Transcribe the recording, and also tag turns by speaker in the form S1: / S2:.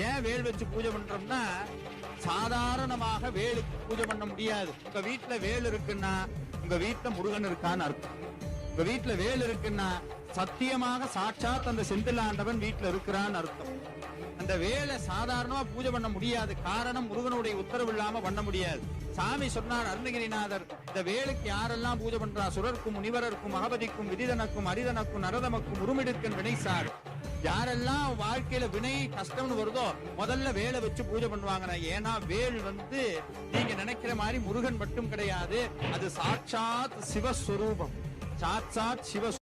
S1: ஏன் வேல் வச்சு பூஜை பண்றோம்னா, சாதாரணமாக வேலுக்கு பூஜை பண்ண முடியாது. உங்க வீட்டுல வேல் இருக்குன்னா உங்க வீட்டுல முருகன் இருக்கான்னு அர்த்தம். உங்க வீட்டுல வேல் இருக்குன்னா சத்தியமாக சாட்சாத் அந்த செந்தில் ஆண்டவன் வீட்டுல இருக்கிறான்னு அர்த்தம். அந்த வேலை சாதாரணமா பூஜை பண்ண முடியாது. காரணம், முருகனுடைய உத்தரவு இல்லாம பண்ண முடியாது. சாமி சொன்னார் அருணகிரிநாதர், இந்த வேலுக்கு யாரெல்லாம் பூஜை பண்றா, சுரர்க்கும் முனிவரருக்கும் மகபதிக்கும் விதிதனுக்கும் அரிதனுக்கும் நரதமக்கும் உருமிடுக்கன் வினைசார். யாரெல்லாம் வாழ்க்கையில வினை கஷ்டம்னு வருதோ முதல்ல வேலை வச்சு பூஜை பண்ணுவாங்க. ஏன்னா வேல் நீங்க நினைக்கிற மாதிரி முருகன் மட்டும் கிடையாது, அது சாட்சாத் சிவஸ்வரூபம், சாட்சாத் சிவ